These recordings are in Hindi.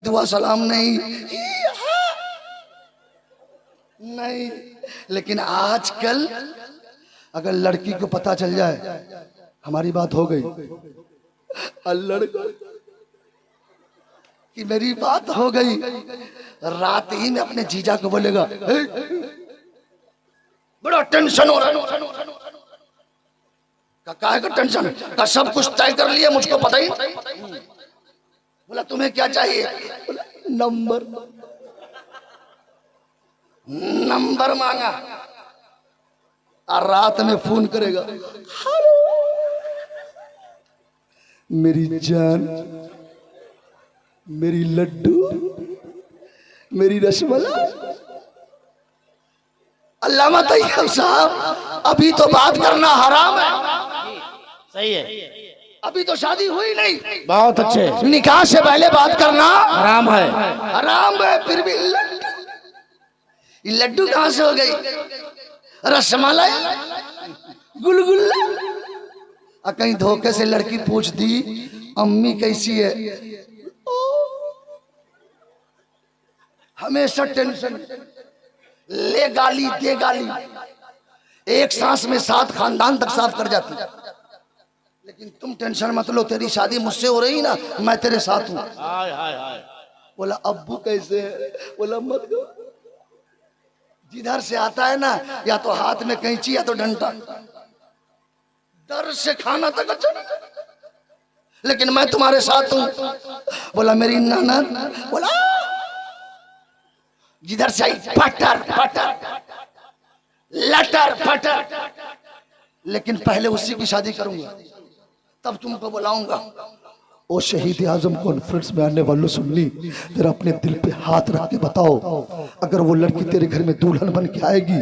दुआ सलाम नहीं नहीं। लेकिन आजकल अगर लड़की को पता चल जाए हमारी बात हो गई और लड़का कि मेरी बात हो गई, रात ही में अपने जीजा को बोलेगा बड़ा टेंशन हो रहा है। का टेंशन का सब कुछ तय कर लिया, मुझको पता ही। बोला तुम्हें क्या चाहिए? बोला नंबर नंबर मांगा और रात में फोन करेगा, हेलो मेरी जान, मेरी लड्डू, मेरी रसमलाई। अल्लामा तैयब साहब अभी तो बात करना हराम है। सही है, अभी तो शादी हुई नहीं। बहुत अच्छे। निकाह से पहले बात करना हराम है, हराम है। फिर भी ये लड्डू कहां से हो गई? रसमलाई, गुलगुल्ला। और कहीं धोखे से लड़की पूछ दी अम्मी कैसी है, हमेशा टेंशन, ले गाली दे गाली, एक सांस में 7 खानदान तक साफ कर जाती। लेकिन तुम टेंशन मत लो, तेरी शादी मुझसे हो रही ना, मैं तेरे साथ हूं। बोला अब्बू कैसे है? बोला मत गो, जिधर से आता है ना या तो हाथ में कैंची या तो डंडा, डर से खाना तक अच्छा नहीं। लेकिन मैं तुम्हारे साथ हूं। बोला मेरी ननद, बोला जिधर से आई पटर पटर लटर फटर, लेकिन पहले उसी की शादी करूंगा तब तुमको बुलाऊंगा। ओ शहीद आजम कॉन्फ्रेंस में आने वालों सुननी, तेरा अपने दिल पे हाथ रख के बताओ, अगर वो लड़की तेरे घर में दुल्हन बन के आएगी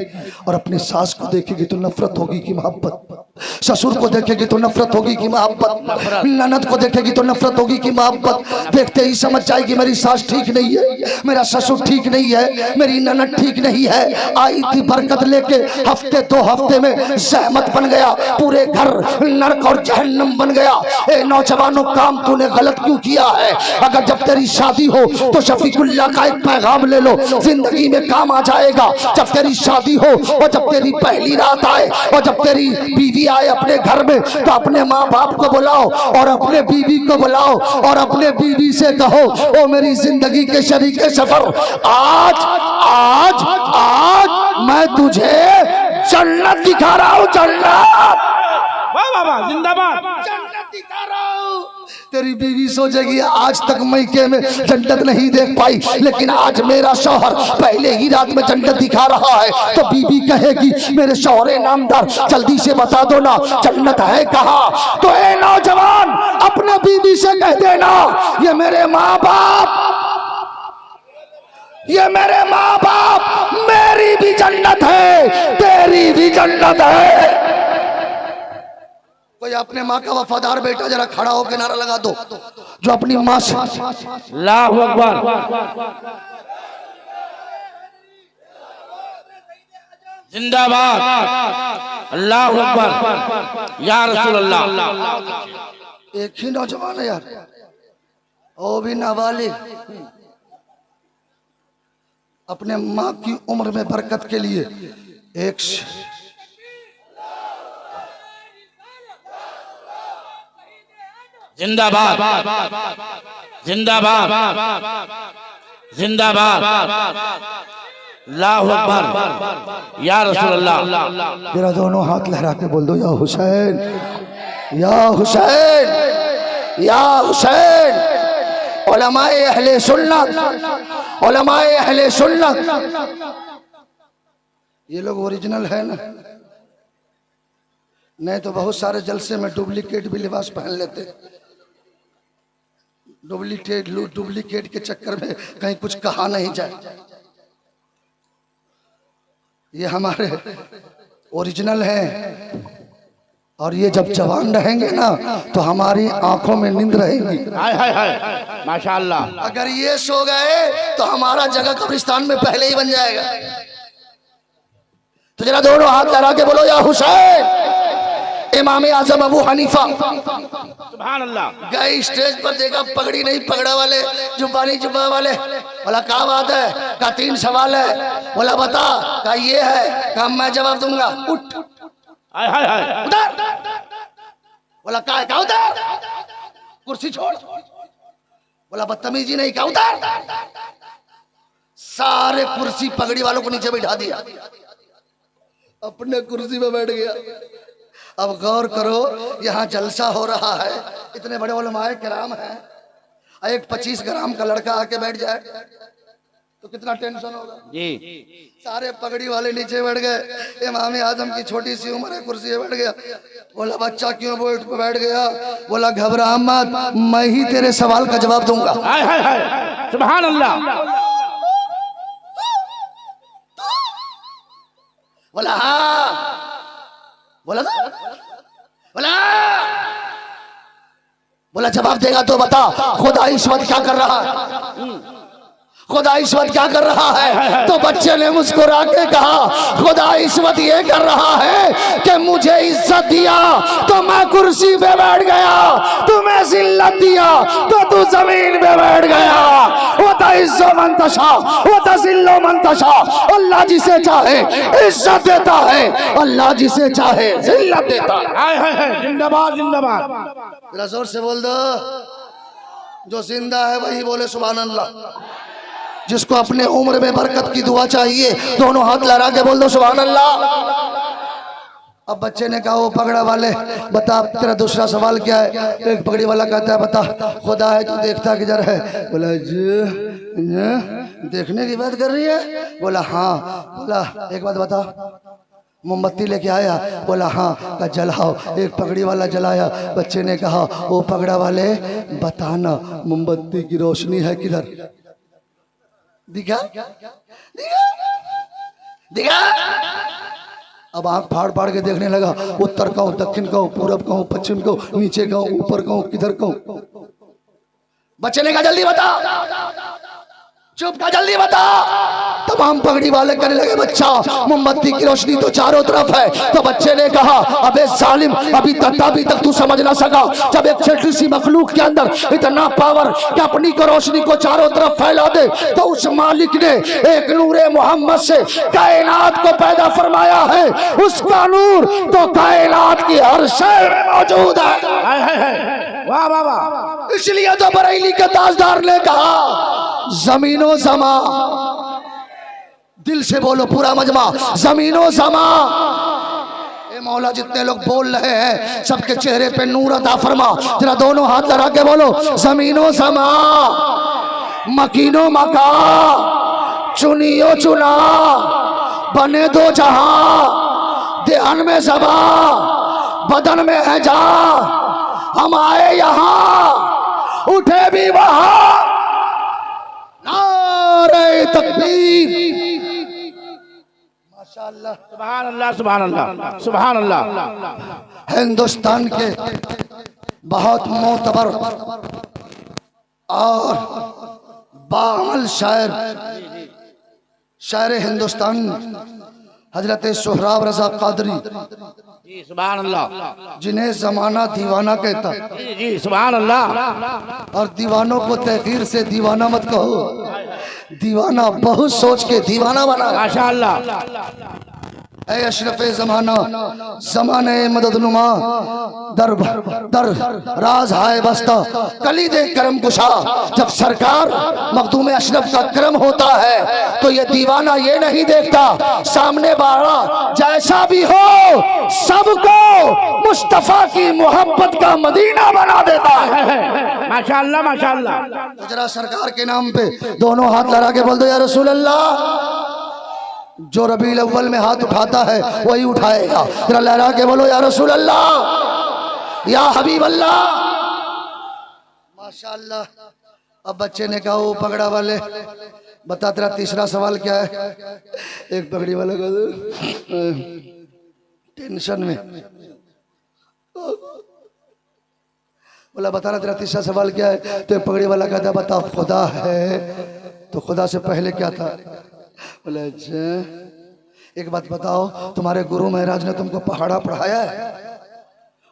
और अपने सास को देखेगी तो नफरत होगी कि मोहब्बत, ससुर को देखेगी तो नफरत होगी कि मोहब्बत, ननद को देखेगी तो नफरत होगी कि मोहब्बत, देखते ही समझ जाएगी मेरी सास ठीक नहीं है, मेरा ससुर ठीक नहीं है, मेरी ननद ठीक नहीं है। आई थी बरकत लेके, हफ्ते 2 हफ्ते में सहमत बन गया, पूरे घर नरक और जहन्नम बन गया। ए नौजवानों, काम तूने गलत क्यों किया है? अगर जब तेरी शादी हो तो शफीकुल्लाह का एक पैगाम ले लो, जिंदगी में काम आ जाएगा। जब तेरी शादी हो और जब तेरी पहली रात आए और जब तेरी बीवी आए अपने घर में, तो अपने माँ बाप को बुलाओ और अपने बीवी को बुलाओ और अपने बीवी से कहो, ओ मेरी जिंदगी के शरीके सफर, आज आज आज मैं तुझे जन्नत दिखा रहा हूँ, जन्नत। वाह वाह वाह, जिंदाबाद। जन्नत दिखा रहा हूँ। तेरी बीवी सोचेगी आज तक मैके में जन्नत नहीं देख पाई, लेकिन आज मेरा शौहर पहले ही रात में जन्नत दिखा रहा है, तो बीवी कहेगी मेरे शौहरे नामदार जल्दी से बता दो ना जन्नत है कहाँ। तो ए नौजवान, अपने बीवी से कह देना, ये मेरे माँ बाप, ये मेरे माँ बाप, मेरी भी जन्नत है, तेरी भी जन्नत है। कोई अपने माँ का वफादार बेटा जरा खड़ा होकर नारा लगा दो, जो अपनी माँ से अल्लाहु अकबर। जिंदाबाद, अल्लाहु अकबर, या रसूल अल्लाह। एक ही नौजवान है यार, वो भी नाबालिग, अपने माँ की उम्र में बरकत के लिए एक जिंदाबाद, जिंदाबाद, जिंदाबाद, अल्लाहु अकबर, या रसूल अल्लाह। मेरा दोनों हाथ लहरा के बोल दो, या हुसैन, या हुसैन, या हुसैन। उलमाए अहले सुन्नत, उलमाए अहले सुन्नत, ये लोग ओरिजिनल है ना? नहीं तो बहुत सारे जलसे में डुप्लीकेट भी लिबास पहन लेते। डुप्लीकेट के चक्कर में कहीं कुछ कहा नहीं जाए। ये हमारे ओरिजिनल हैं, और ये जब जवान रहेंगे ना तो हमारी आंखों में नींद रहेगी। हाय हाय हाय, माशाअल्लाह। अगर ये सो गए तो हमारा जगह कब्रिस्तान में पहले ही बन जाएगा। तो जरा दोनों हाथ लगा के बोलो, या हुसैन, इमाम आजम अबू हनीफा सुभान अल्लाह। गए स्टेज पर, देखा पगड़ी नहीं पगड़ा वाले, जुब्बा नहीं जुब्बा वाले। बोला क्या बात है? कहा 3 सवाल है। बोला बता। कहा ये है। कहा मैं जवाब दूंगा। उठ हाय हाय हाय। उधर। बोला क्या है? कहा उधर। कुर्सी छोड़। बोला बदतमीजी नहीं। कहा उधर। सारे कुर्सी पगड़ी वालों को नीचे बैठा दिया, अपने कुर्सी पे बैठ गया। अब गौर करो, यहाँ जलसा हो रहा है, इतने बड़े उलमाए किराम हैं, एक 25 ग्राम का लड़का आके बैठ जाए तो कितना टेंशन होगा जी। सारे पगड़ी वाले नीचे बैठ गए। इमाम आजम की छोटी सी उम्र है, कुर्सी पे बैठ गया। बोला बच्चा क्यों बैठ गया? बोला घबरा मत, मैं ही तेरे सवाल का जवाब दूंगा। हाय हाय हाय। सुभान अल्लाह। बोला हाँ। बोला था? बोला जवाब देगा तो बता, खुदा इस वक्त क्या कर रहा है? खुदा इस वक्त क्या कर रहा है? तो बच्चे ने मुस्कुरा के कहा, खुदा इस वक्त ये कर रहा है कि मुझे इज्जत दिया तो मैं कुर्सी पे बैठ गया, तुम्हें जिल्लत दिया तो तू जमीन पे बैठ गया। वो तइज्जु मन तशा वो तज़िल्लु मन तशा। अल्लाह जिसे चाहे इज्जत देता है, अल्लाह जिसे चाहे जिल्लत देता है। हाय हाय हाय। जिंदाबाद जिंदाबाद। जरा जोर से बोल दो, जो जिंदा है वही बोले सुभान अल्लाह। जिसको अपने उम्र में बरकत की दुआ चाहिए, दोनों हाथ लगा के बोल दो सुभान अल्लाह। अब बच्चे ने कहा, वो पगड़ा वाले बता तेरा दूसरा सवाल क्या है? एक पगड़ी वाला कहता है बता, खुदा है तू देखता किधर है? बोला देखने की बात कर रही है? बोला हाँ। बोला एक बात बता, मोमबत्ती लेके आया? बोला हाँ। का जलाओ। एक पगड़ी वाला जलाया। बच्चे ने कहा, वो पगड़ा वाले बताना मोमबत्ती की रोशनी है किधर? दिखा दिखा दिखा। अब आंख फाड़ फाड़ के देखने लगा, उत्तर का हूं, दक्षिण का हूं, पूरब का हूं, पश्चिम का हूं, नीचे का हूं, ऊपर का हूं, किधर का हूं? बच्चे ने कहा जल्दी बता। चुप का जल्दी बता। तमाम पगड़ी वाले कहने लगे, बच्चा मोमबत्ती की रोशनी तो चारों तरफ है। तो बच्चे ने कहा, अबे जालिम, अभी तक तू समझ ना सका। जब एक छोटी सी मखलूक के अंदर इतना पावर कि अपनी को रोशनी को चारों तरफ फैला दे, तो उस मालिक ने एक नूरे मोहम्मद से कायनात को पैदा फरमाया है। उसका नूर तो कायनात की हर शय में मौजूद है। हाय हाय हाय। वाह वाह वाह। इसलिए तो बरेली के ताजदार ने कहा, जमीनो जमा, दिल से बोलो पूरा मजमा, जमीनो जमा। ए मौला जितने लोग बोल रहे हैं सबके चेहरे पे नूर अता फरमा। जरा दोनों हाथ लगा के बोलो, जमीनो जमा, मकीनो मका, चुनियो चुना, बने दो जहां, ध्यान में जबा, बदन में है जा। हम आए यहां, उठे भी वहां। नारे तकबीर। माशाअल्लाह। सुभान अल्लाह सुभान अल्लाह सुभान अल्लाह। हिंदुस्तान के बहुत मोतबर और बामल शायर हिंदुस्तान हजरत सोहराब रजा कादरी जी सुभान अल्लाह। जिन्हें जमाना दीवाना कहता, जी जी सुभान अल्लाह। और दीवानों को तहकीर से दीवाना मत कहो, दीवाना बहुत सोच के दीवाना बना। माशाअल्लाह। ऐ अशरफ जमाना, जमाने मददनुमा, दर दर राज हाय बस्ता, कलीदे करम कुशा। जब सरकार मखदूम अशरफ का करम होता है तो ये दीवाना ये नहीं देखता सामने वाला जैसा भी हो, सबको मुस्तफा की मोहब्बत का मदीना बना देता है। माशाअल्लाह माशाअल्लाह। तो जरा सरकार के नाम पे दोनों हाथ लगा के बोल दो, या रसूल अल्लाह। जो रबीउल अव्वल में हाथ उठाता है वही उठाएगा। जरा लहरा के बोलो, या रसूल अल्लाह, या हबीब अल्लाह। माशाअल्लाह। अब बच्चे ने कहा, वो पगड़ा वाले बता तेरा तीसरा सवाल क्या है? एक पगड़ी वाला का टेंशन में बोला, बता ना तेरा तीसरा सवाल क्या है? तो एक पगड़ी वाला कहता, बता खुदा है तो खुदा से पहले क्या था? बोले अच्छा, एक बात बताओ, तुम्हारे गुरु महाराज ने तुमको पहाड़ा पढ़ाया है?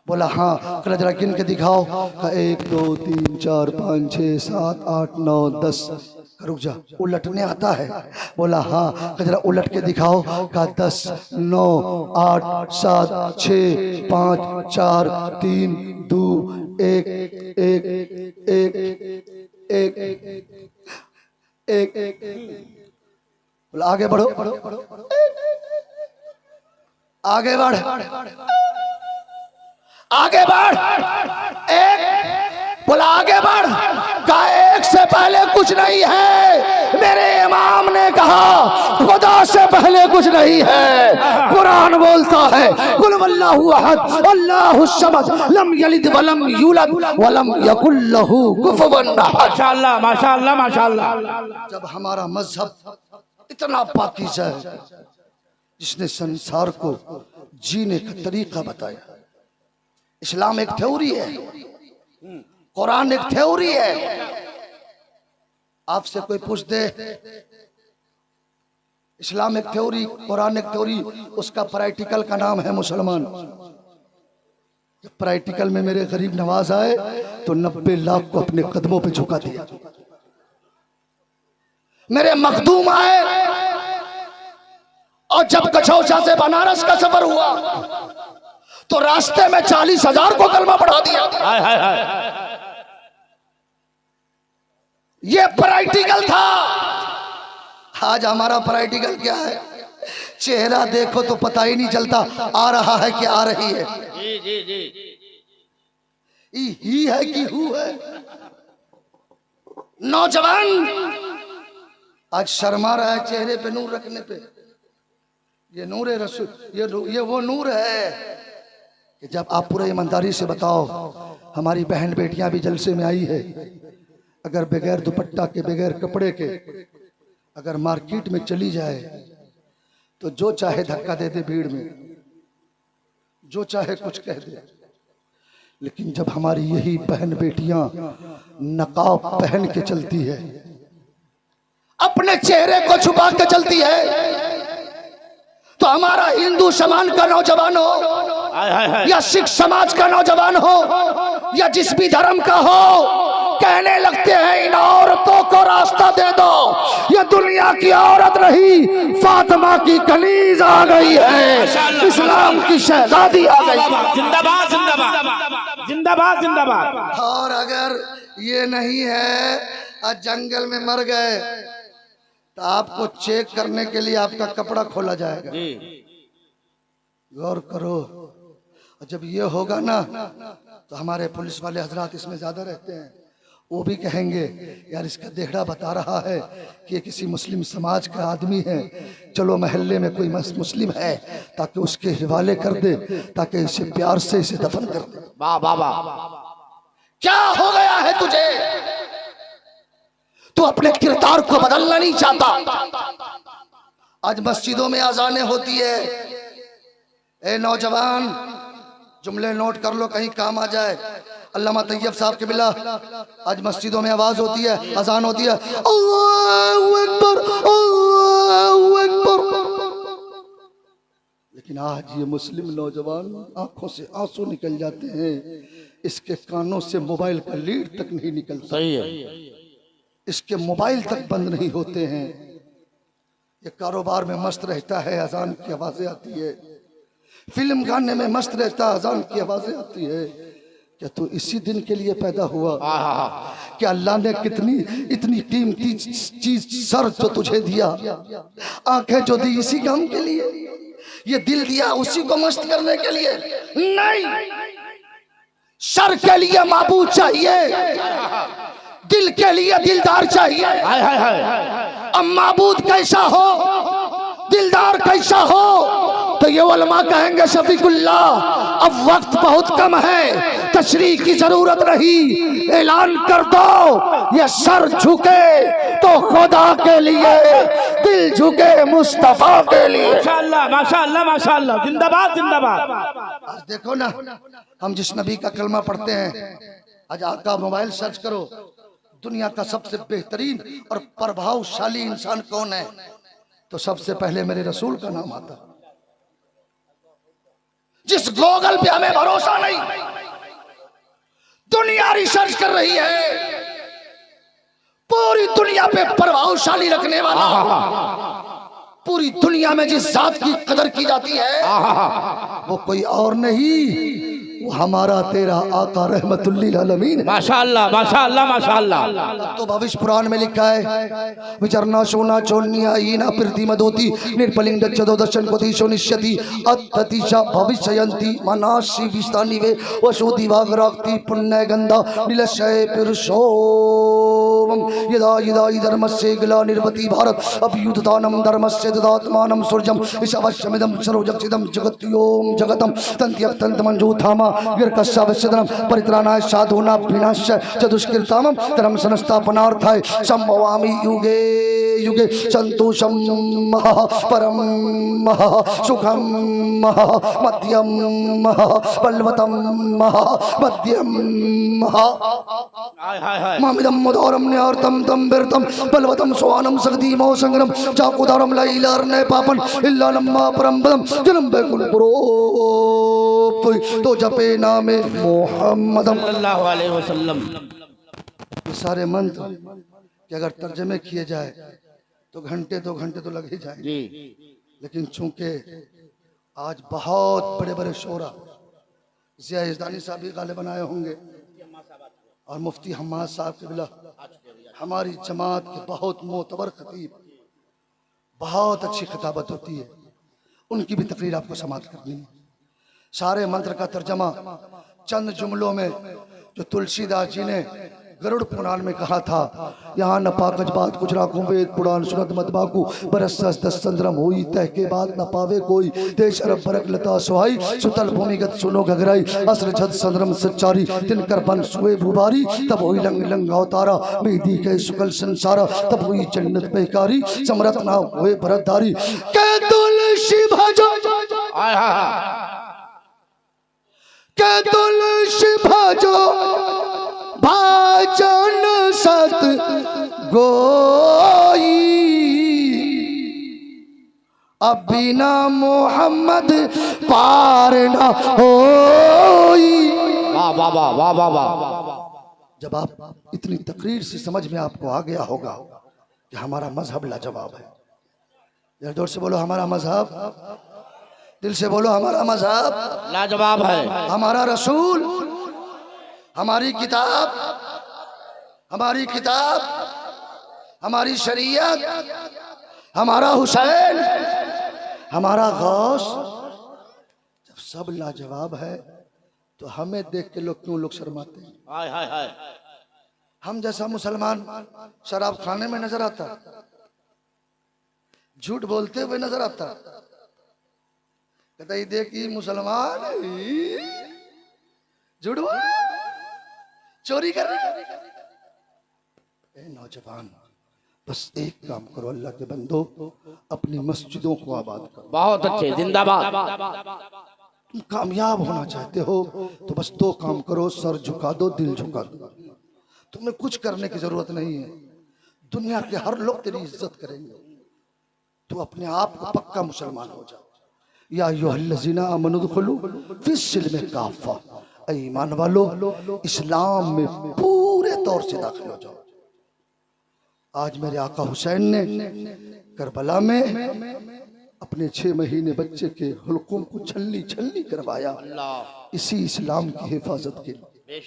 बोला हाँ। कल जरा गिन के दिखाओ। कहा 1 2 3 4 5 6 7 8 9 10। रुक जा, उलटने आता है? बोला हाँ। कहा जरा उलट के दिखाओ। कहा 10 9 8 7 6 5 4 3 2 1 1 1 1 1। बोला आगे बढ़ो, आगे बढ़, आगे बढ़। एक। बोला आगे बढ़। कहा 1 से पहले कुछ नहीं है। मेरे इमाम ने कहा खुदा से पहले कुछ नहीं है। कुरान बोलता है कुल वल्लाहु अहद अल्लाहु समद लम यलिद वलम यूलद वलम यकुल लहू कुफुवन अहद। माशाअल्लाह माशाअल्लाह माशाअल्लाह। जब हमारा मजहब इतना पाकीज़ा है, जिसने संसार को जीने का तरीका बताया। इस्लाम एक थ्योरी है, कुरान एक थ्योरी है। आपसे कोई पूछ दे इस्लाम एक थ्योरी, कुरान एक थ्योरी, उसका प्रैक्टिकल का नाम है मुसलमान। जब प्रैक्टिकल में मेरे गरीब नवाज आए तो 90 लाख को अपने कदमों पे झुका दिया। मेरे मखदूम आए और जब कछौचा से बनारस का सफर हुआ तो रास्ते में 40,000 को कलमा पढ़ा दिया। हाय हाय हाय। ये प्रैक्टिकल था। आज हमारा प्रैक्टिकल क्या है? चेहरा देखो तो पता ही नहीं चलता आ रहा है कि आ रही है। जी जी जी। ही है कि हु है। नौजवान आज शर्मा रहा है चेहरे पे नूर रखने पे। ये नूर है रसूल, ये वो नूर है कि जब आप पूरे ईमानदारी से बताओ, हमारी बहन बेटियां भी जलसे में आई है, अगर बगैर दुपट्टा के बगैर कपड़े के अगर मार्केट में चली जाए तो जो चाहे धक्का दे दे भीड़ में, जो चाहे कुछ कह दे। लेकिन जब हमारी यही बहन बेटियां नकाब पहन के चलती है, अपने चेहरे को छुपा के चलती है, तो हमारा हिंदू समाज का नौजवान हो या सिख समाज का नौजवान हो या जिस भी धर्म का हो, कहने लगते हैं इन औरतों को रास्ता दे दो। ये दुनिया की औरत नहीं, फातिमा की कनीज आ गई है, इस्लाम की शहजादी आ गई। जिंदाबाद जिंदाबाद जिंदाबाद जिंदाबाद। और अगर ये नहीं है और जंगल में मर गए तो आपको चेक करने के लिए आपका कपड़ा खोला जाएगा। गौर करो। और जब ये होगा ना तो हमारे पुलिस वाले हजरात इसमें ज्यादा रहते हैं, वो भी कहेंगे यार इसका देहड़ा बता रहा है कि ये किसी मुस्लिम समाज का आदमी है, चलो मोहल्ले में कोई मुस्लिम है ताकि उसके हवाले कर दे, ताकि इसे प्यार से इसे दफन कर दे। वाह वाह वाह। क्या हो गया है तुझे? तू अपने किरदार को बदलना नहीं चाहता। आज मस्जिदों में अजानें होती है। ए नौजवान, जुमले नोट कर लो कहीं काम आ जाए। अल्लामा तैयब साहब के बिला आज मस्जिदों में आवाज होती है, अजान होती है, अल्लाहू अकबर अल्लाहू अकबर। लेकिन आज ये मुस्लिम नौजवान आंखों से आंसू निकल जाते हैं, इसके कानों से मोबाइल का लीड तक नहीं निकलता। सही है। इसके मोबाइल तक बंद नहीं होते हैं। ये कारोबार में मस्त रहता है, अजान की आवाजें आती है। फिल्म गाने में मस्त रहता है, अजान की आवाजें आती है। क्या तू इसी दिन के लिए पैदा हुआ? क्या अल्लाह ने कितनी इतनी कीमती चीज सर जो तुझे दिया, आंखें जो दी इसी काम के लिए, ये दिल दिया उसी को मस्त करने के लिए? नहीं, सर के लिए माबूद चाहिए, दिल के लिए दिलदार चाहिए। हाय हाय हाय। अब माबूद कैसा हो, दिलदार कैसा हो, तो ये उलमा कहेंगे शफीकुल्लाह अब वक्त बहुत कम है, तशरीह की जरूरत नहीं, ऐलान कर दो ये सर झुके तो खुदा के लिए, दिल झुके मुस्तफा के लिए। माशाअल्लाह माशाअल्लाह माशाअल्लाह। जिंदाबाद जिंदाबाद। आज देखो ना, हम जिस नबी का कलमा पढ़ते हैं, आज आपका मोबाइल सर्च करो, दुनिया का सबसे बेहतरीन और प्रभावशाली इंसान कौन है, तो सबसे पहले मेरे रसूल का नाम आता। जिस गूगल पे हमें भरोसा नहीं, दुनिया रिसर्च कर रही है, पूरी दुनिया पे प्रभावशाली रखने वाला, पूरी दुनिया में जिस जात की कदर की जाती है वो कोई और नहीं, वो हमारा तेरा आका रहमतुल्लिल आलमीन। माशाअल्लाह माशाअल्लाह माशाअल्लाह। तो भविष्य पुराण में लिखा है, विचरना शोना चोन्या ईना प्रतिमदोति निर्पलिंग दक्षदो दर्शन कोतिशो निश्यति अत्ततिशा भविष्ययन्ति मनाशी विस्तानि वे वशोदि वागराक्ति पुण्य गंधा निलशय पुरुषो यदा यदा धर्मस्य ग्लानिर्भवति भारत अभ्युत्थानं धर्मस्य तदात्मानं सूर्यं ईशावश्यमिदं सर्वजगतिदं जगत्योम जगतं तन्त्यक्तन्तमञ्जूथामा वीरकस्यावश्यदनं परित्राणाय साधूनां विनाशाय चतुष्कृतामं धर्म संस्थापनार्थाय संभवामि युगे युगे संतोषं परम सुखम मध्यम बलवतम मध्यम मामिदं मुदोरम न्यार्थम तम बिरतम बलवतम स्वानम सगदीमो संग्रम चाकुदारम लैलार्ने पापन इल्ला लम्मा परम बदम जन्म बेकुल पुरो तो जपे नामे मोहम्मदम सल्लल्लाहु अलैहि वसल्लम। ये सारे मंत्र कि अगर तर्जमे किए जाए तो घंटे तो लग ही जाए जी। लेकिन चूंकि आज बहुत बड़े बड़े शोरा ज़िया इज़दानी साहब भी गाले बनाए होंगे और मुफ्ती हम्माद साहब के बिला हमारी जमात के बहुत मोतबर खतीब, बहुत अच्छी खिताबत होती है, उनकी भी तकरीर आपको समाप्त करनी है। सारे मंत्र का तर्जमा चंद जुमलों में जो तुलसीदास जी ने गरुड़ पुराण में कहा था, यहाँ न पाकज बात कुछ राखूं वेद पुराण सुनत मत बाकू बरस दस चंद्रम होई तह के बाद न पावे कोई देश अरब बरक लता सुहाई सुतल भूमिगत सुनो घगराई असर छत चंद्रम सच्चारी तिनकर बन सुए भुबारी तब हुई लंग लंग अवतारा मेहदी के सुकल संसारा तब हुई जन्नत बेकारी समरत ना हुए भरतधारी के तुलसी भजो के तुलसी भजो भाजन सत गोई अब बिना मोहम्मद पार न होई। वाह वाह वाह वाह वाह वाह। जब आप इतनी तकरीर से समझ में आपको आ गया होगा कि हमारा मजहब लाजवाब है, जरा जोर से बोलो हमारा मजहब, दिल से बोलो हमारा मजहब लाजवाब है। हमारा रसूल, हमारी किताब, हमारी शरीयत, हमारा हुसैन, हमारा गौस, जब सब लाजवाब है तो हमें देख के लोग क्यों शर्माते हैं? हाय हाय हाय। हम जैसा मुसलमान शराब खाने में नजर आता, झूठ बोलते हुए नजर आता, कहता ये देखिए मुसलमान झूठ बोल चोरी कर रहे। ए नौजवान, बस एक काम करो अल्लाह के बंदो, अपनी मस्जिदों को आबाद करो। बहुत अच्छे, जिंदाबाद। तुम कामयाब होना चाहते हो तो बस दो काम करो, सर झुका दो, दिल झुका दो। तुम्हें कुछ करने की जरूरत नहीं है, दुनिया के हर लोग तेरी इज्जत करेंगे, तो अपने आप को पक्का मुसलमान हो जाओ। या अय्युहल्लज़ीना आमनू दुखुलू फिस्सिल्मि काफ़ा, ईमान वालो इस्लाम में पूरे तौर से दाखिल हो जाओ। आज मेरे आका हुसैन ने करबला में अपने 6 महीने बच्चे के हुल्कुम को छल्ली छल्ली करवाया, इसी इस्लाम की हिफाजत के लिए।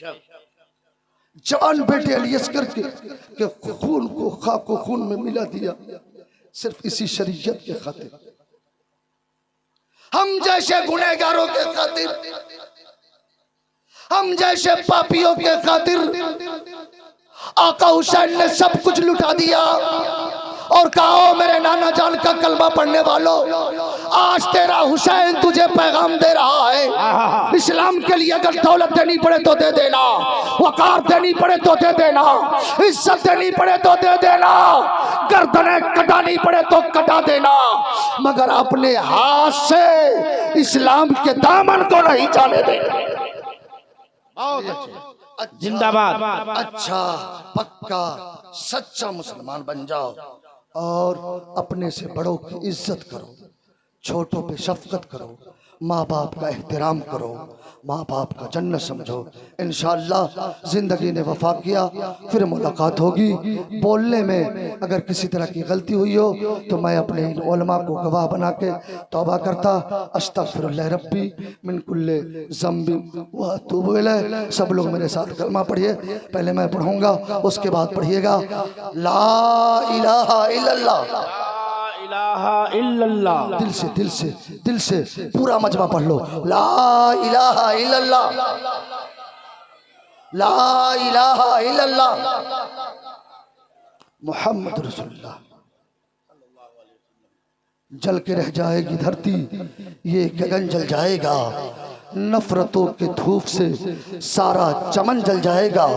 जवान बेटे अली अस्कर के खून को खाक को खून में मिला दिया, सिर्फ इसी शरीयत के खातिर। हम जैसे गुनहगारों के खातिर, हम जैसे पापियों के खातिर आका हुसैन ने सब कुछ लुटा दिया और कहा मेरे नाना जान का कलमा पढ़ने वालों, आज तेरा हुसैन तुझे पैगाम दे रहा है, इस्लाम के लिए अगर दौलत देनी पड़े तो दे देना, वकार देनी पड़े तो दे देना, इज्जत देनी पड़े तो दे देना, गर्दनें कटानी पड़े तो कटा देना, मगर अपने हाथ से इस्लाम के दामन को नहीं जाने देना। जिंदाबाद। अच्छा पक्का सच्चा मुसलमान बन जाओ और अपने से बड़ों की इज्जत करो, छोटों पे शफकत करो, माँ बाप का एहतराम करो, माँ बाप का जन्नत समझो। इंशाअल्लाह जिंदगी ने वफा किया, फिर मुलाकात होगी। बोलने में अगर किसी तरह की गलती हुई हो तो मैं अपने इन उलमा को गवाह बना के तौबा करता, अस्तगफिरुल्लाह रब्बी मिन कुल्ले ज़म्बि व अतूबु इलैह। सब लोग मेरे साथ कलमा पढ़िए, पहले मैं पढ़ूंगा उसके बाद पढ़िएगा। ला इलाहा इल्लल्लाह, इल्लल्लाह। दिल से पूरा मजमा पढ़ लो। ला इलाहा इल्लल्लाह, ला इलाहा इल्लल्लाह, मोहम्मद रसूलुल्लाह। जल के रह जाएगी धरती, ये गगन जल जाएगा, नफरतों के धूप से सारा चमन जल जाएगा।